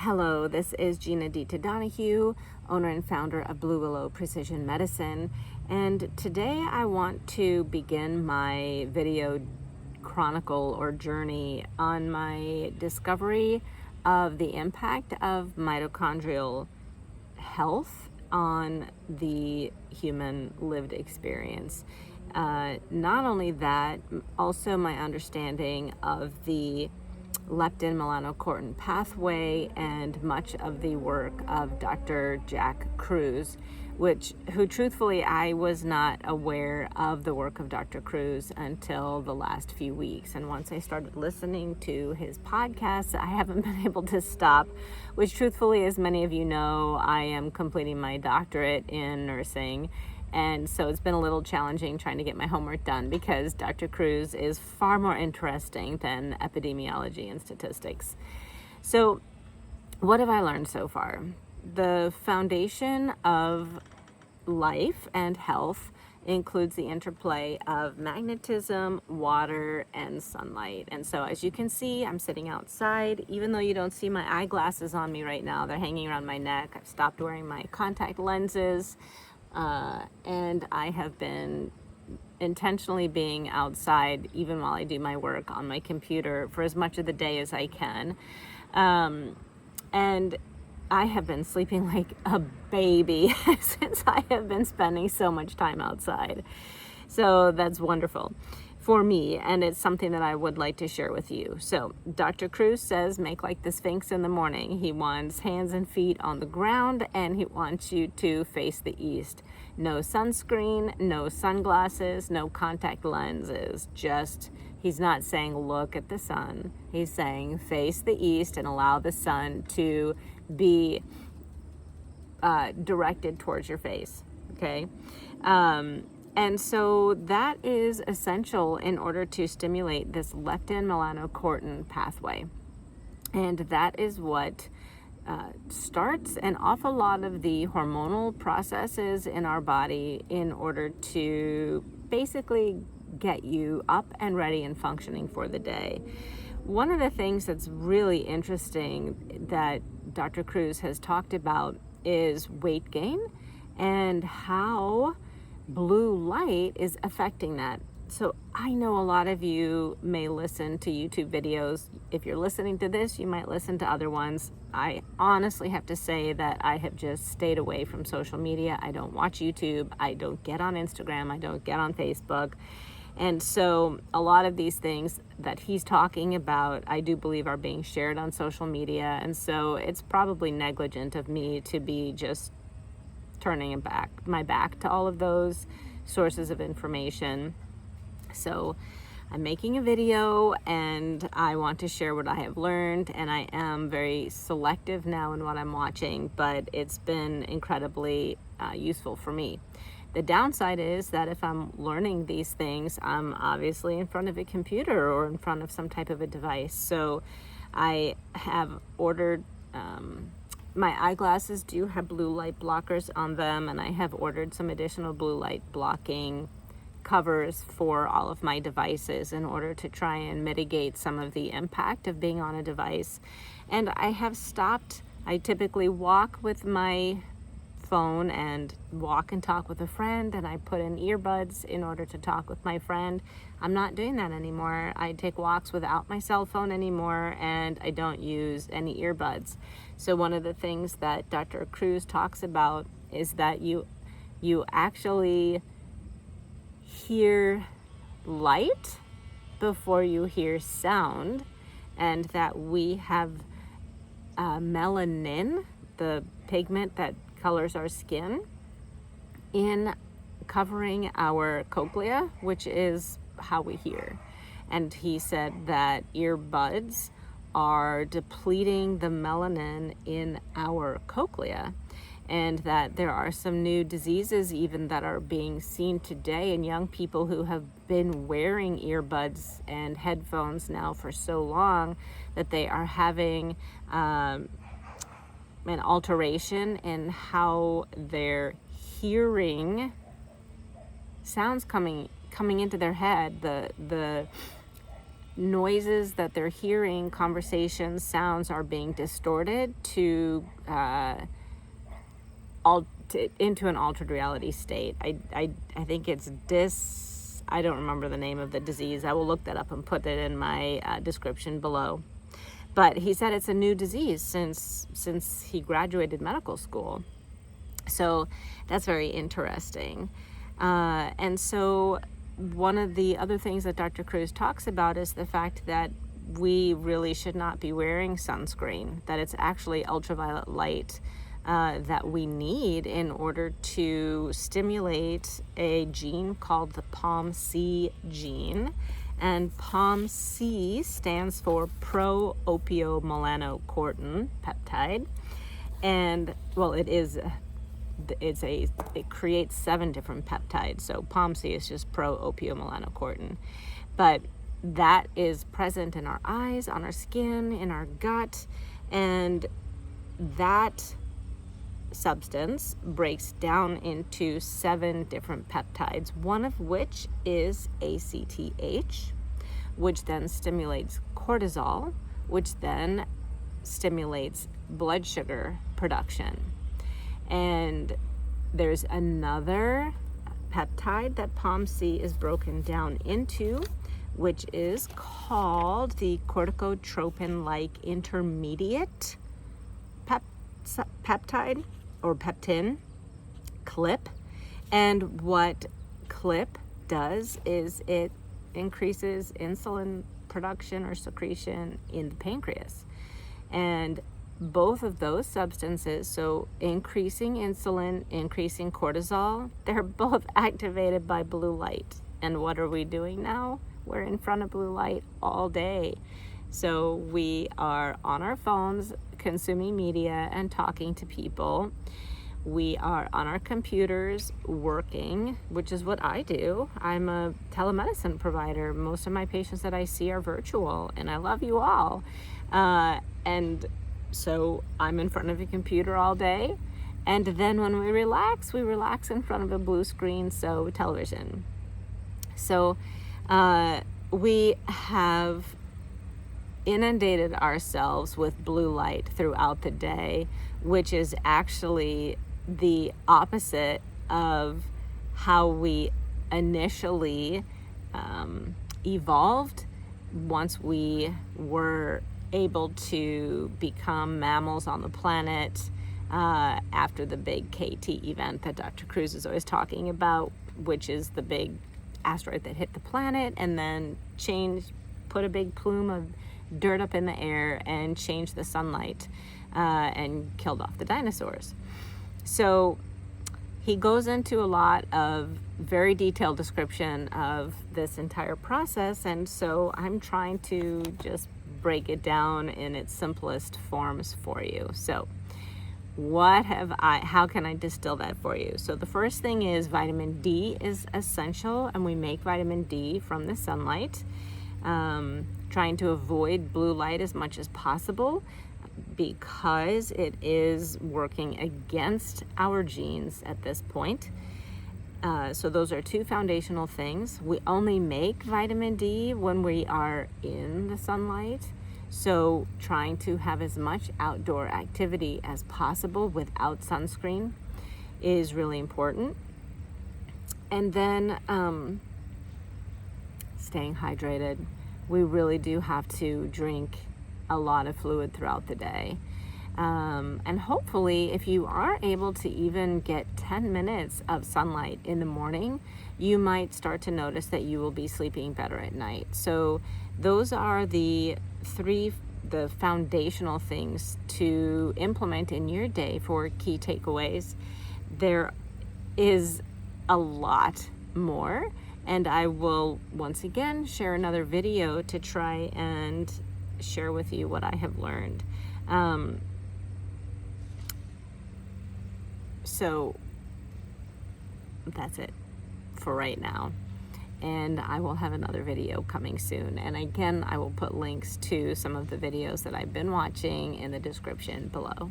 Hello, this is Gina Dita Donahue, owner and founder of Blue Willow Precision Medicine, and today I want to begin my video chronicle or journey on my discovery of the impact of mitochondrial health on the human lived experience. Not only that, also my understanding of the leptin melanocortin pathway and much of the work of Dr. Jack Kruse, who truthfully I was not aware of the work of Dr. Kruse until the last few weeks. And once I started listening to his podcasts, I haven't been able to stop, which truthfully, as many of you know, I am completing my doctorate in nursing. And so it's been a little challenging trying to get my homework done because Dr. Kruse is far more interesting than epidemiology and statistics. So what have I learned so far? The foundation of life and health includes the interplay of magnetism, water, and sunlight. And so as you can see, I'm sitting outside. Even though you don't see my eyeglasses on me right now, they're hanging around my neck. I've stopped wearing my contact lenses. And I have been intentionally being outside even while I do my work on my computer for as much of the day as I can. And I have been sleeping like a baby since I have been spending so much time outside. So that's wonderful for me, and it's something that I would like to share with you. So Dr. Kruse says make like the Sphinx in the morning. He wants hands and feet on the ground, and he wants you to face the east. No sunscreen, no sunglasses, no contact lenses. He's not saying look at the sun. He's saying face the east and allow the sun to be directed towards your face, okay? And so that is essential in order to stimulate this leptin melanocortin pathway. And that is what starts an awful lot of the hormonal processes in our body in order to basically get you up and ready and functioning for the day. One of the things that's really interesting that Dr. Kruse has talked about is weight gain and how blue light is affecting that. So I know a lot of you may listen to YouTube videos. If you're listening to this, you might listen to other ones. I honestly have to say that I have just stayed away from social media. I don't watch YouTube. I don't get on Instagram. I don't get on Facebook. And so a lot of these things that he's talking about, I do believe are being shared on social media. And so it's probably negligent of me to be just turning my back to all of those sources of information. So I'm making a video and I want to share what I have learned, and I am very selective now in what I'm watching, but it's been incredibly useful for me. The downside is that if I'm learning these things, I'm obviously in front of a computer or in front of some type of a device. So I have ordered my eyeglasses do have blue light blockers on them, and I have ordered some additional blue light blocking covers for all of my devices in order to try and mitigate some of the impact of being on a device. And I have stopped. I typically walk with my phone and walk and talk with a friend, and I put in earbuds in order to talk with my friend. I'm not doing that anymore. I take walks without my cell phone anymore, and I don't use any earbuds. So one of the things that Dr. Kruse talks about is that you actually hear light before you hear sound, and that we have melanin, the pigment that colors our skin, in covering our cochlea, which is how we hear. And he said that earbuds are depleting the melanin in our cochlea, and that there are some new diseases even that are being seen today in young people who have been wearing earbuds and headphones now for so long that they are having an alteration in how they're hearing sounds coming into their head. The noises that they're hearing, conversations, sounds are being distorted to into an altered reality state. I think it's I don't remember the name of the disease. I will look that up and put it in my description below. But he said it's a new disease since he graduated medical school. So that's very interesting. And so one of the other things that Dr. Kruse talks about is the fact that we really should not be wearing sunscreen, that it's actually ultraviolet light that we need in order to stimulate a gene called the POMC gene. And POMC stands for pro-opiomelanocortin peptide. And well, it creates 7 different peptides. So POMC is just pro-opiomelanocortin. But that is present in our eyes, on our skin, in our gut, and that substance breaks down into 7 different peptides, one of which is ACTH, which then stimulates cortisol, which then stimulates blood sugar production. And there's another peptide that POMC is broken down into, which is called the corticotropin-like intermediate peptide, or peptin, CLIP. And what CLIP does is it increases insulin production or secretion in the pancreas. And both of those substances, so increasing insulin, increasing cortisol, they're both activated by blue light. And what are we doing now? We're in front of blue light all day. So we are on our phones consuming media and talking to people. We are on our computers working, which is what I do. I'm a telemedicine provider. Most of my patients that I see are virtual, and I love you all. And so I'm in front of a computer all day. And then when we relax in front of a blue screen, so television. So we have inundated ourselves with blue light throughout the day, which is actually the opposite of how we initially evolved once we were able to become mammals on the planet after the big KT event that Dr. Kruse is always talking about, which is the big asteroid that hit the planet and then put a big plume of dirt up in the air and changed the sunlight and killed off the dinosaurs. So he goes into a lot of very detailed description of this entire process, and so I'm trying to just break it down in its simplest forms for you. So how can I distill that for you? So the first thing is vitamin D is essential, and we make vitamin D from the sunlight. Trying to avoid blue light as much as possible because it is working against our genes at this point. So those are 2 foundational things. We only make vitamin D when we are in the sunlight. So trying to have as much outdoor activity as possible without sunscreen is really important. And then staying hydrated. We really do have to drink a lot of fluid throughout the day. And hopefully, if you are able to even get 10 minutes of sunlight in the morning, you might start to notice that you will be sleeping better at night. So those are the foundational things to implement in your day for key takeaways. There is a lot more, and I will once again share another video to try and share with you what I have learned. So that's it for right now. And I will have another video coming soon. And again, I will put links to some of the videos that I've been watching in the description below.